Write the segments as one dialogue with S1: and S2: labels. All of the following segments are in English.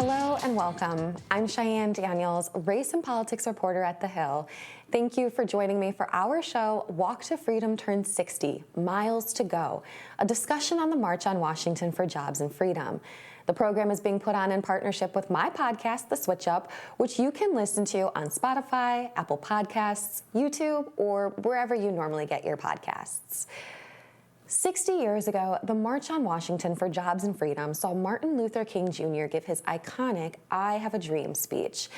S1: Hello and welcome. I'm Cheyanne Daniels, race and politics reporter at The Hill. Thank you for joining me for our show, Walk to Freedom Turns 60, Miles to Go, a discussion on the March on Washington for Jobs and Freedom. The program is being put on in partnership with my podcast, The Switch Up, which you can listen to on Spotify, Apple Podcasts, YouTube, or wherever you normally get your podcasts. 60 years ago, the March on Washington for Jobs and Freedom saw Martin Luther King Jr. give his iconic I Have a Dream speech.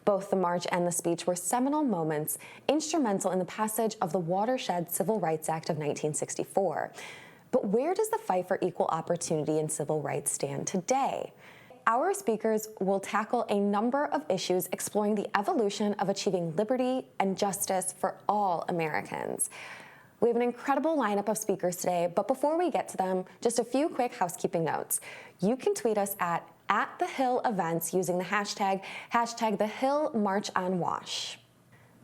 S1: Both the march and the speech were seminal moments, instrumental in the passage of the watershed Civil Rights Act of 1964. But where does the fight for equal opportunity and civil rights stand today? Our speakers will tackle a number of issues exploring the evolution of achieving liberty and justice for all Americans. We have an incredible lineup of speakers today, but before we get to them, just a few quick housekeeping notes. You can tweet us at The Hill Events using the hashtag The Hill March on Wash.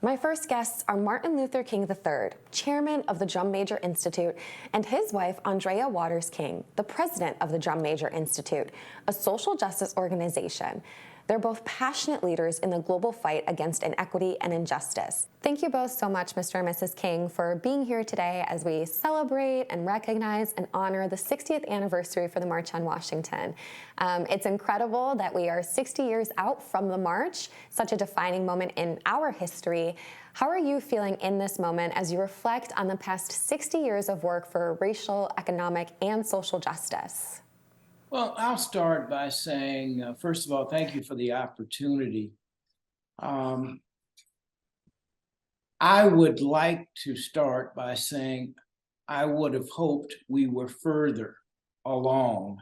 S1: My first guests are Martin Luther King III, chairman of the Drum Major Institute, and his wife, Arndrea Waters King, the president of the Drum Major Institute, a social justice organization. They're both passionate leaders in the global fight against inequity and injustice. Thank you both so much, Mr. and Mrs. King, for being here today as we celebrate and recognize and honor the 60th anniversary for the March on Washington. It's incredible that we are 60 years out from the march, such a defining moment in our history. How are you feeling in this moment as you reflect on the past 60 years of work for racial, economic, and social justice?
S2: Well, I'll start by saying, first of all, thank you for the opportunity. I would like to start by saying I would have hoped we were further along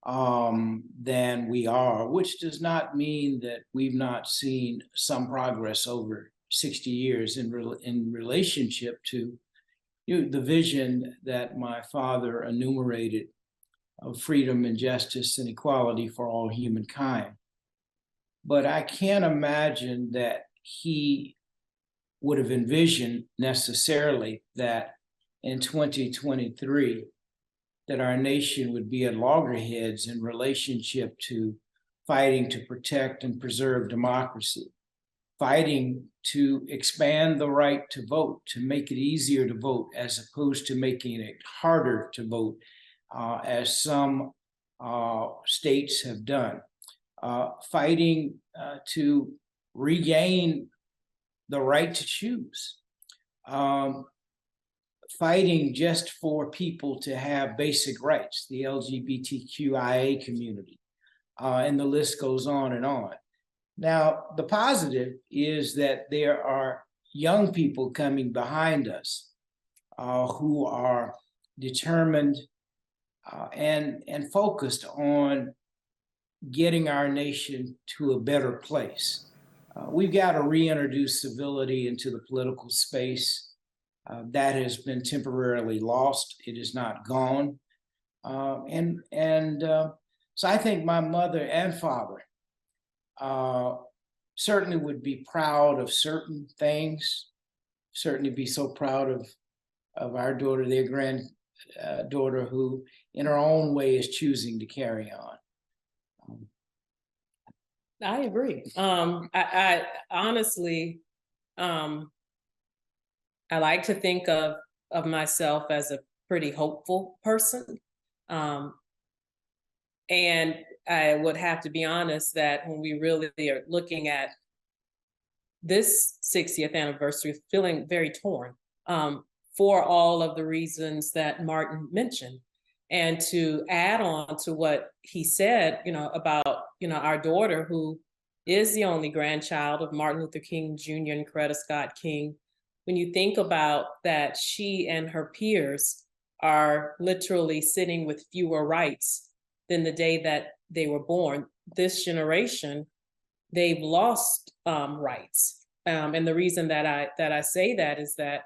S2: than we are, which does not mean that we've not seen some progress over 60 years in relationship to the vision that my father enumerated of freedom and justice and equality for all humankind. But I can't imagine that he would have envisioned necessarily that in 2023, that our nation would be at loggerheads in relationship to fighting to protect and preserve democracy, fighting to expand the right to vote, to make it easier to vote as opposed to making it harder to vote, as some states have done, fighting to regain the right to choose, fighting just for people to have basic rights, the LGBTQIA community, and the list goes on and on. Now, the positive is that there are young people coming behind us who are determined and focused on getting our nation to a better place. We've got to reintroduce civility into the political space. That has been temporarily lost. It is not gone. So I think my mother and father certainly would be proud of certain things, certainly be so proud of our daughter, their granddaughter, who in her own way is choosing to carry on.
S3: I agree. I honestly, I like to think of myself as a pretty hopeful person. And I would have to be honest that when we really are looking at this 60th anniversary, feeling very torn for all of the reasons that Martin mentioned. And to add on to what he said, about, our daughter, who is the only grandchild of Martin Luther King Jr. and Coretta Scott King, when you think about that, she and her peers are literally sitting with fewer rights than the day that they were born. This generation, they've lost rights. And the reason that I say that is that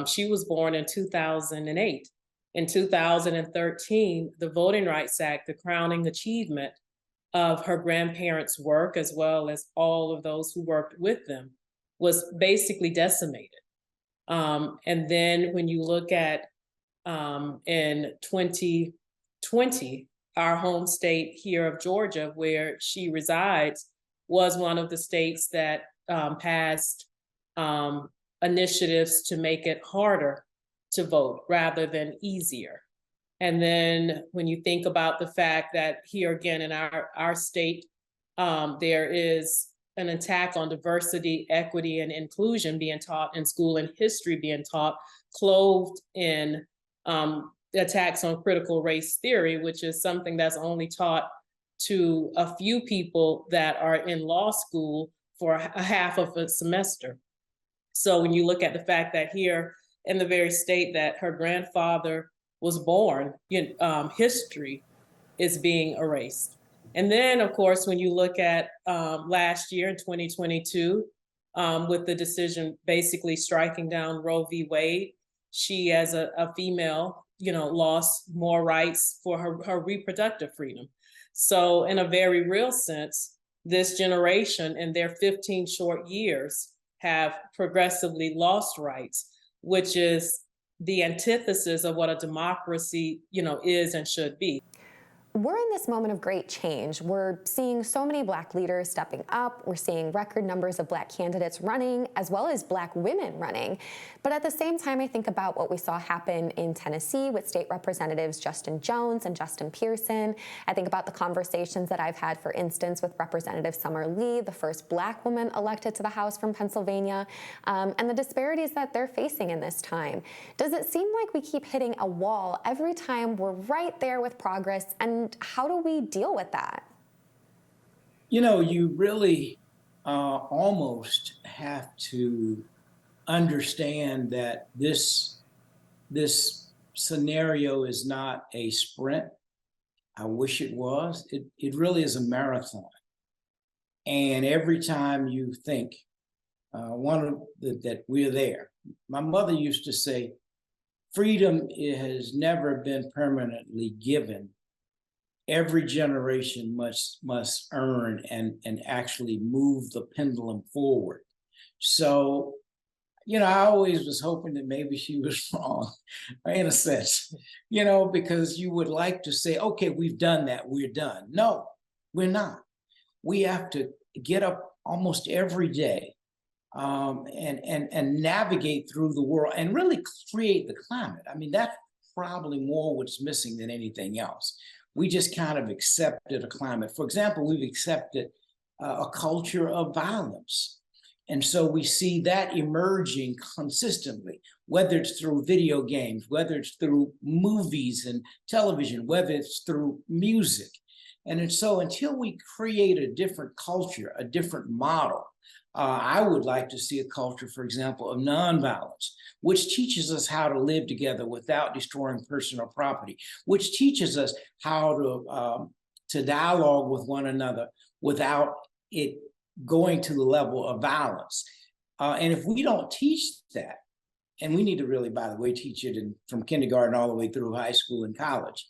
S3: she was born in 2008. In 2013, the Voting Rights Act, the crowning achievement of her grandparents' work, as well as all of those who worked with them, was basically decimated. And then when you look at in 2020, our home state here of Georgia, where she resides, was one of the states that passed initiatives to make it harder to vote rather than easier. And then when you think about the fact that here again in our state, there is an attack on diversity, equity, and inclusion being taught in school, and history being taught, clothed in attacks on critical race theory, which is something that's only taught to a few people that are in law school for a half of a semester. So when you look at the fact that here in the very state that her grandfather was born, history is being erased. And then, of course, when you look at last year in 2022, with the decision basically striking down Roe v. Wade, she, as a female, lost more rights for her reproductive freedom. So in a very real sense, this generation in their 15 short years have progressively lost rights, which is the antithesis of what a democracy, is and should be.
S1: We're in this moment of great change. We're seeing so many Black leaders stepping up. We're seeing record numbers of Black candidates running, as well as Black women running. But at the same time, I think about what we saw happen in Tennessee with State Representatives Justin Jones and Justin Pearson. I think about the conversations that I've had, for instance, with Representative Summer Lee, the first Black woman elected to the House from Pennsylvania, and the disparities that they're facing in this time. Does it seem like we keep hitting a wall every time we're right there with progress? And how do we deal with that?
S2: You really almost have to understand that this scenario is not a sprint. I wish it was. It really is a marathon. And every time you think that we're there, my mother used to say, freedom has never been permanently given. Every generation must earn and actually move the pendulum forward. So, I always was hoping that maybe she was wrong, in a sense, because you would like to say, okay, we've done that, we're done. No, we're not. We have to get up almost every day and navigate through the world and really create the climate. I mean, that's probably more what's missing than anything else. We just kind of accepted a climate. For example, we've accepted a culture of violence. And so we see that emerging consistently, whether it's through video games, whether it's through movies and television, whether it's through music. And so until we create a different culture, a different model, I would like to see a culture, for example, of nonviolence, which teaches us how to live together without destroying personal property, which teaches us how to dialogue with one another without it going to the level of violence. And if we don't teach that, and we need to really, by the way, teach it from kindergarten all the way through high school and college,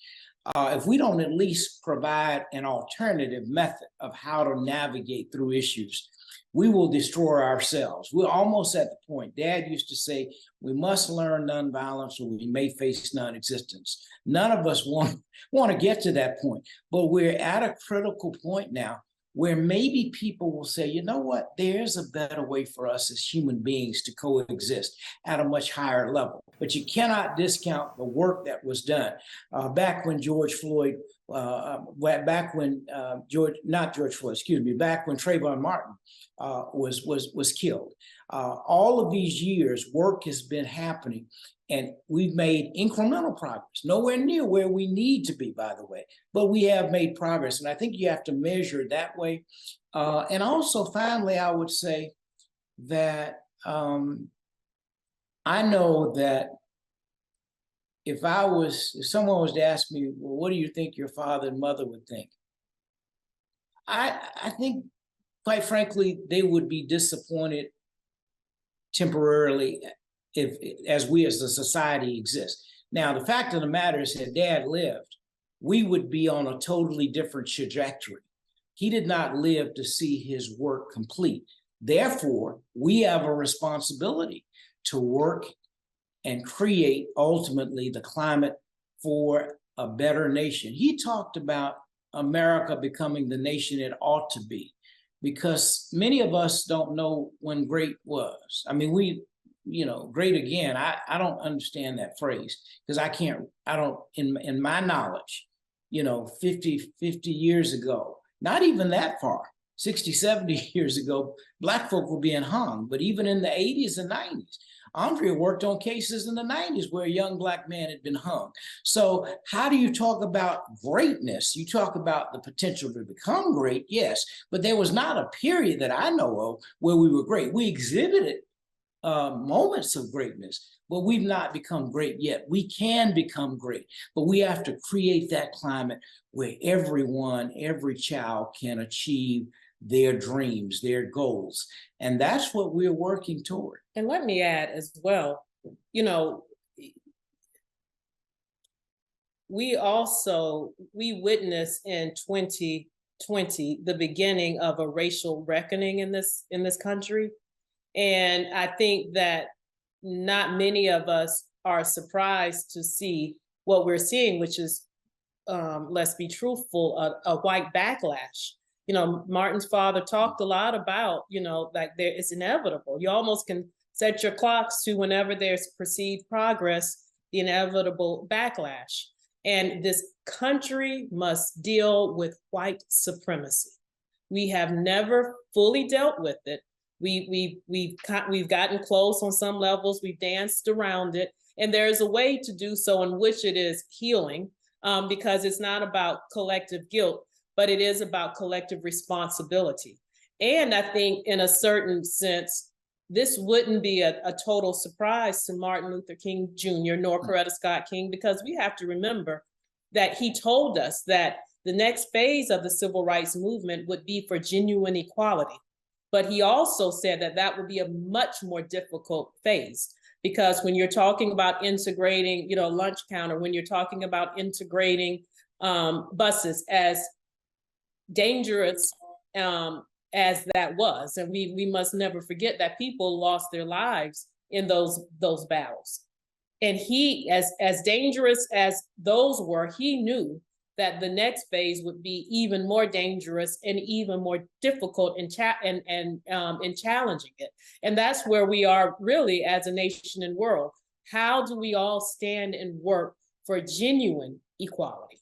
S2: if we don't at least provide an alternative method of how to navigate through issues, we will destroy ourselves. We're almost at the point. Dad used to say, we must learn nonviolence or we may face non-existence. None of us want to get to that point, but we're at a critical point now where maybe people will say, you know what, there's a better way for us as human beings to coexist at a much higher level. But you cannot discount the work that was done back when George Floyd, back when Trayvon Martin was killed. All of these years, work has been happening, and we've made incremental progress, nowhere near where we need to be, by the way, but we have made progress. And I think you have to measure it that way. And also, finally, I would say that I know that if someone was to ask me, well, what do you think your father and mother would think? I think, quite frankly, they would be disappointed temporarily as we as a society exist. Now, the fact of the matter is, had Dad lived, we would be on a totally different trajectory. He did not live to see his work complete. Therefore, we have a responsibility to work and create ultimately the climate for a better nation. He talked about America becoming the nation it ought to be, because many of us don't know when great was. I mean, great again. I don't understand that phrase, because I don't, in my knowledge, 50 years ago, not even that far, 60, 70 years ago, Black folk were being hung. But even in the 80s and 90s, Arndrea worked on cases in the 90s where a young Black man had been hung. So how do you talk about greatness? You talk about the potential to become great, yes, but there was not a period that I know of where we were great. We exhibited moments of greatness, but we've not become great yet. We can become great, but we have to create that climate where every child can achieve their dreams, their goals. And that's what we're working toward.
S3: And let me add as well, we witnessed in 2020 the beginning of a racial reckoning in this country. And I think that not many of us are surprised to see what we're seeing, which is, let's be truthful, a white backlash. Martin's father talked a lot about, it's inevitable. You almost can set your clocks to whenever there's perceived progress, the inevitable backlash. And this country must deal with white supremacy. We have never fully dealt with it. We've gotten close on some levels. We've danced around it, and there's a way to do so in which it is healing, because it's not about collective guilt, but it is about collective responsibility. And I think, in a certain sense, this wouldn't be a total surprise to Martin Luther King Jr. nor Coretta Scott King, because we have to remember that he told us that the next phase of the civil rights movement would be for genuine equality. But he also said that that would be a much more difficult phase, because when you're talking about integrating, lunch counter, when you're talking about integrating buses, as dangerous as that was, and we must never forget that people lost their lives in those battles. And he, as dangerous as those were, he knew that the next phase would be even more dangerous and even more difficult in challenging it. And that's where we are really as a nation and world. How do we all stand and work for genuine equality?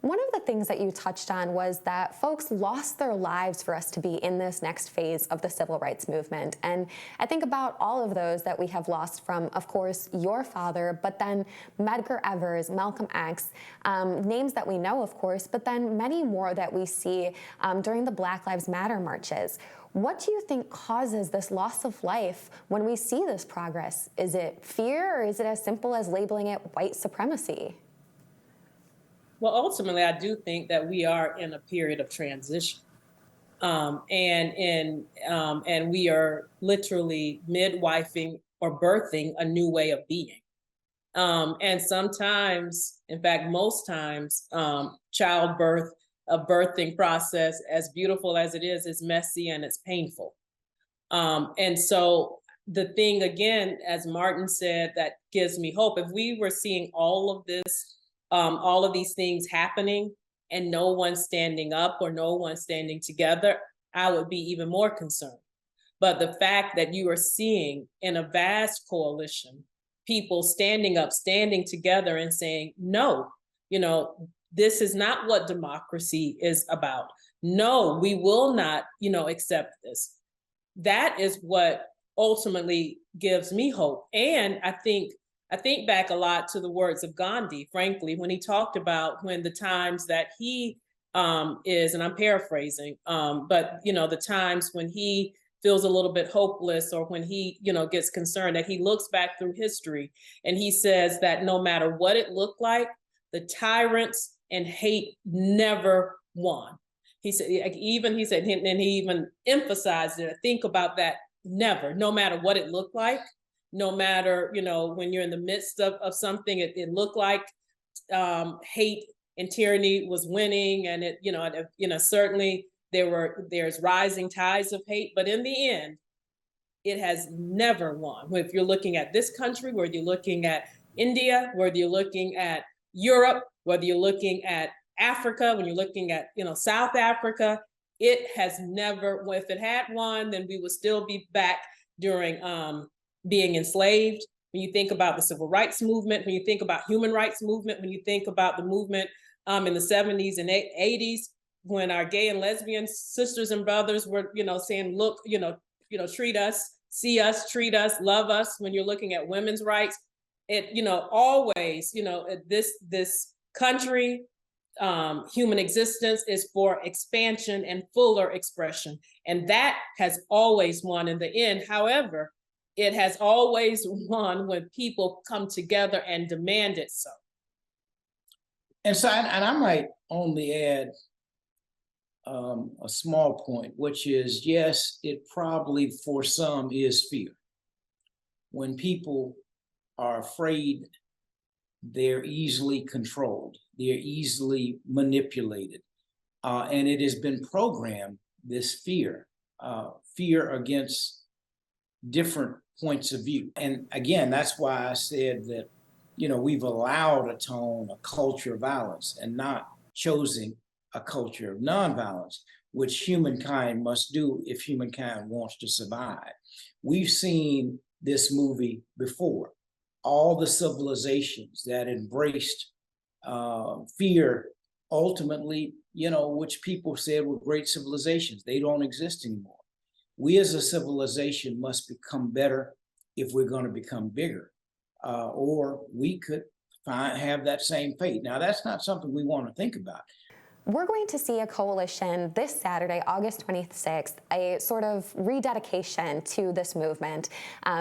S1: One of the things that you touched on was that folks lost their lives for us to be in this next phase of the civil rights movement. And I think about all of those that we have lost from, of course, your father, but then Medgar Evers, Malcolm X, names that we know, of course, but then many more that we see during the Black Lives Matter marches. What do you think causes this loss of life when we see this progress? Is it fear, or is it as simple as labeling it white supremacy?
S3: Well, ultimately, I do think that we are in a period of transition, and we are literally midwifing or birthing a new way of being. And sometimes, in fact, most times, childbirth, a birthing process, as beautiful as it is messy and it's painful. And so the thing, again, as Martin said, that gives me hope. If we were seeing all of these things happening and no one standing up or no one standing together, I would be even more concerned. But the fact that you are seeing in a vast coalition, people standing up, standing together and saying, no, this is not what democracy is about. No, we will not, accept this. That is what ultimately gives me hope. And I think back a lot to the words of Gandhi, frankly, when he talked about when the times that he is, and I'm paraphrasing, but the times when he feels a little bit hopeless, or when he, gets concerned, that he looks back through history and he says that no matter what it looked like, the tyrants and hate never won. He said, and he even emphasized it. Think about that, never, no matter what it looked like. No matter, when you're in the midst of something, it looked like hate and tyranny was winning, and certainly there's rising tides of hate, but in the end, it has never won. If you're looking at this country, whether you're looking at India, whether you're looking at Europe, whether you're looking at Africa, when you're looking at, South Africa, it has never, well, if it had one, then we would still be back during being enslaved. When you think about the civil rights movement, when you think about human rights movement, when you think about the movement in the 70s and 80s, when our gay and lesbian sisters and brothers were, saying, look, treat us, see us, treat us, love us. When you're looking at women's rights, it, always, this country, human existence is for expansion and fuller expression. And that has always won in the end. However, it has always won when people come together and demand it so.
S2: And so, and I might only add a small point, which is, yes, it probably for some is fear. When people are afraid, they're easily controlled, they're easily manipulated. And it has been programmed, this fear against different points of view. And again, that's why I said that, we've allowed a tone, a culture of violence, and not chosen a culture of nonviolence, which humankind must do if humankind wants to survive. We've seen this movie before. All the civilizations that embraced fear, ultimately, which people said were great civilizations, they don't exist anymore. We as a civilization must become better if we're going to become bigger, or we could have that same fate. Now, that's not something we want to think about.
S1: We're going to see a coalition this Saturday, August 26th, a sort of rededication to this movement,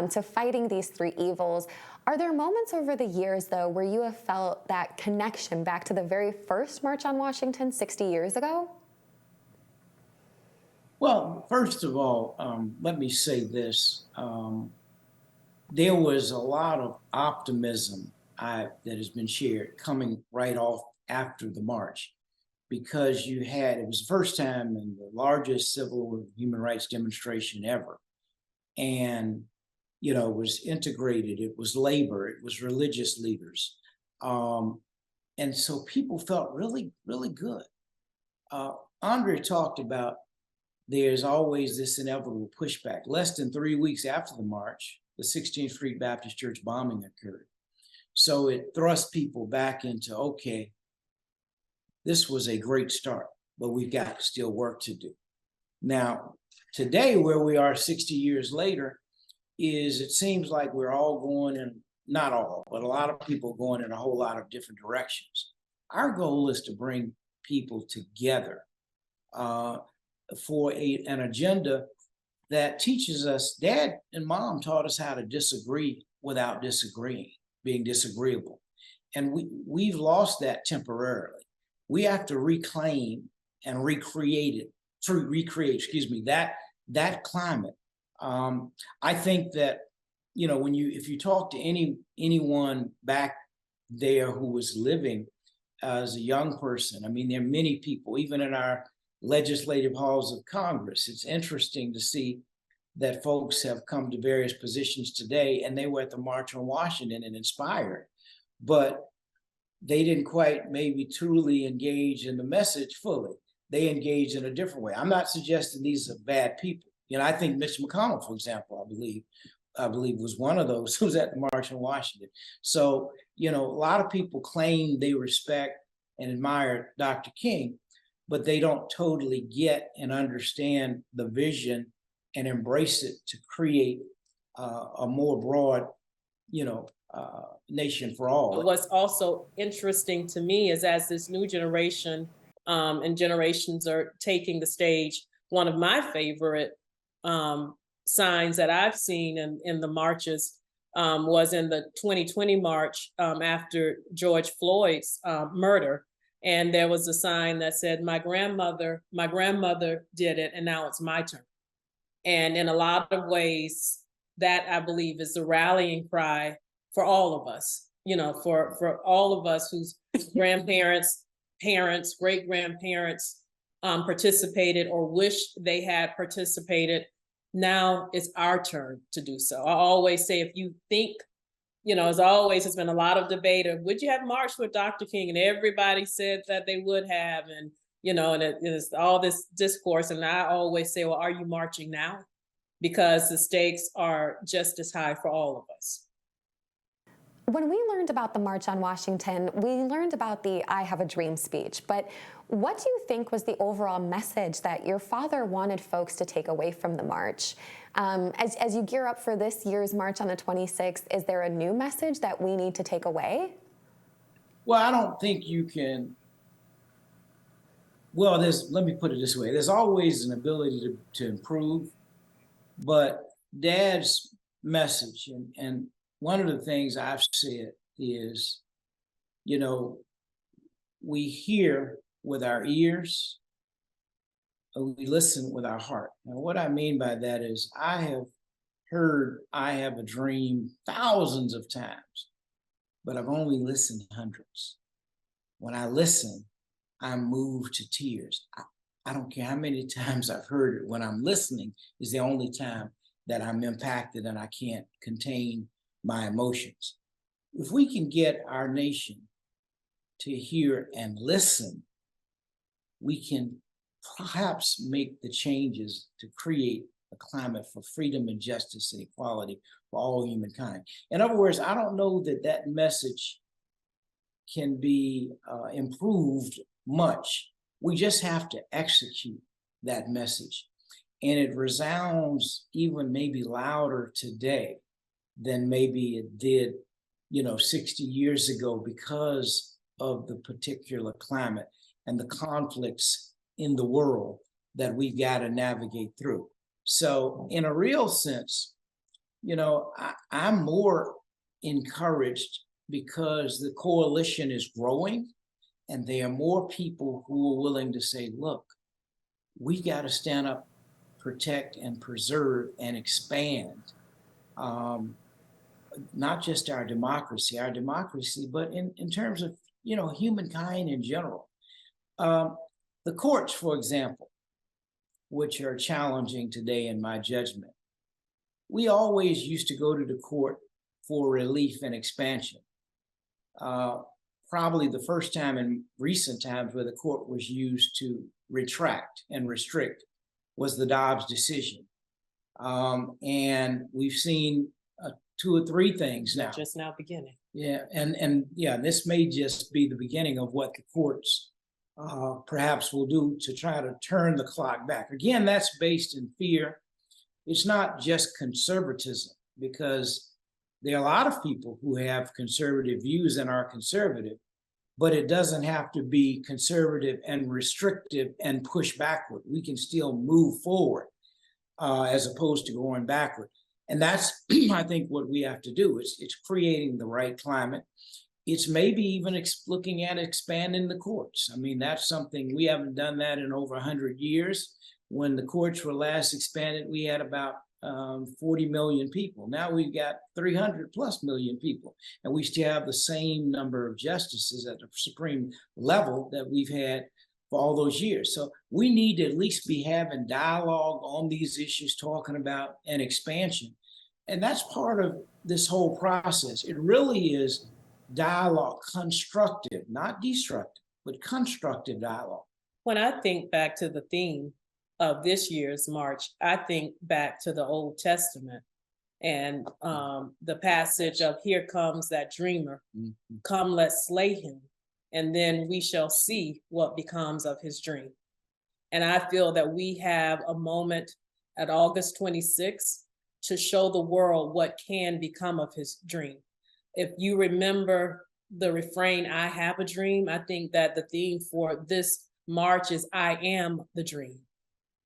S1: to fighting these three evils. Are there moments over the years, though, where you have felt that connection back to the very first March on Washington 60 years ago?
S2: Well, first of all, let me say this. There was a lot of optimism that has been shared coming right off after the march, because it was the first time in the largest civil human rights demonstration ever. And, it was integrated, it was labor, it was religious leaders. And so people felt really, really good. Arndrea talked about there's always this inevitable pushback. Less than 3 weeks after the march, the 16th Street Baptist Church bombing occurred. So it thrust people back into, okay, this was a great start, but we've got still work to do. Now, today, where we are 60 years later, it seems like we're all going in, not all, but a lot of people going in a whole lot of different directions. Our goal is to bring people together for an agenda that teaches us. Dad and Mom taught us how to disagree without disagreeing, being disagreeable. And we've lost that temporarily. We have to reclaim and recreate that climate. I think that, if you talk to anyone back there who was living as a young person, there are many people, even in our legislative halls of Congress. It's interesting to see that folks have come to various positions today, and they were at the March on Washington and inspired, but they didn't quite maybe truly engage in the message fully. They engaged in a different way. I'm not suggesting these are bad people. I think Mitch McConnell, for example, I believe was one of those who was at the March on Washington. So, a lot of people claim they respect and admire Dr. King, but they don't totally get and understand the vision and embrace it to create a more broad, nation for all.
S3: But what's also interesting to me is, as this new generation and generations are taking the stage, one of my favorite signs that I've seen in the marches was in the 2020 march after George Floyd's murder. And there was a sign that said, my grandmother did it, and now it's my turn. And in a lot of ways, that, I believe, is the rallying cry for all of us, for all of us whose grandparents, parents, great-grandparents participated or wish they had participated. Now it's our turn to do so. I always say, if you think as always, has been a lot of debate of would you have marched with Dr. King? And everybody said that they would have. And, and it is all this discourse. And I always say, well, are you marching now? Because the stakes are just as high for all of us.
S1: When we learned about the March on Washington, we learned about the I Have a Dream speech. But what do you think was the overall message that your father wanted folks to take away from the march? As you gear up for this year's March on the 26th, is there a new message that we need to take away?
S2: Well, I don't think you can. Well, let me put it this way. There's always an ability to improve, but Dad's message, and one of the things I've said is, we hear with our ears, we listen with our heart. And what I mean by that is I have heard I Have a Dream thousands of times, but I've only listened hundreds. When I listen, I'm moved to tears. I don't care how many times I've heard it. When I'm listening is the only time that I'm impacted and I can't contain my emotions. If we can get our nation to hear and listen, we can perhaps make the changes to create a climate for freedom and justice and equality for all humankind. In other words, I don't know that message can be improved much. We just have to execute that message. And it resounds even maybe louder today than maybe it did, 60 years ago because of the particular climate and the conflicts in the world that we've got to navigate through. So in a real sense, I'm more encouraged because the coalition is growing and there are more people who are willing to say, look, we got to stand up, protect and preserve and expand not just our democracy, but in terms of, humankind in general. The courts, for example, which are challenging today in my judgment, we always used to go to the court for relief and expansion. Probably the first time in recent times where the court was used to retract and restrict was the Dobbs decision. And we've seen 2 or 3 things now.
S3: Just now beginning.
S2: Yeah, and this may just be the beginning of what the courts perhaps will do to try to turn the clock back. Again, that's based in fear. It's not just conservatism, because there are a lot of people who have conservative views and are conservative, but it doesn't have to be conservative and restrictive and push backward. We can still move forward as opposed to going backward. And that's, I think, what we have to do. It's creating the right climate. It's maybe even looking at expanding the courts. I mean, that's something, we haven't done that in over 100 years. When the courts were last expanded, we had about 40 million people. Now we've got 300 plus million people, and we still have the same number of justices at the Supreme level that we've had for all those years. So we need to at least be having dialogue on these issues, talking about an expansion. And that's part of this whole process. It really is dialogue, constructive, not destructive, but constructive dialogue.
S3: When I think back to the theme of this year's march, I think back to the Old Testament and the passage of "Here comes that dreamer, come let's slay him, and then we shall see what becomes of his dream." And I feel that we have a moment at August 26th to show the world what can become of his dream. If you remember the refrain, "I have a dream," I think that the theme for this march is "I am the dream."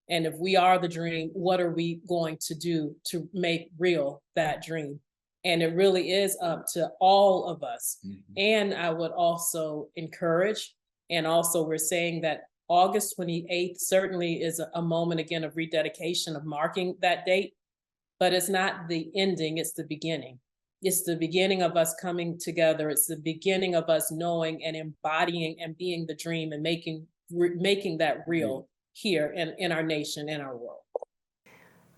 S3: And if we are the dream, what are we going to do to make real that dream? And it really is up to all of us. And I would also encourage, and also we're saying that August 28th certainly is a moment again of rededication, of marking that date, but it's not the ending, it's the beginning. It's the beginning of us coming together. It's the beginning of us knowing and embodying and being the dream and making that real here in our nation, in our world.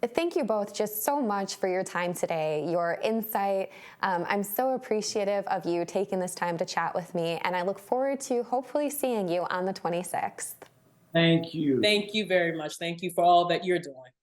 S1: Thank you both just so much for your time today, your insight. I'm so appreciative of you taking this time to chat with me, and I look forward to hopefully seeing you on the 26th.
S2: Thank you.
S3: Thank you very much. Thank you for all that you're doing.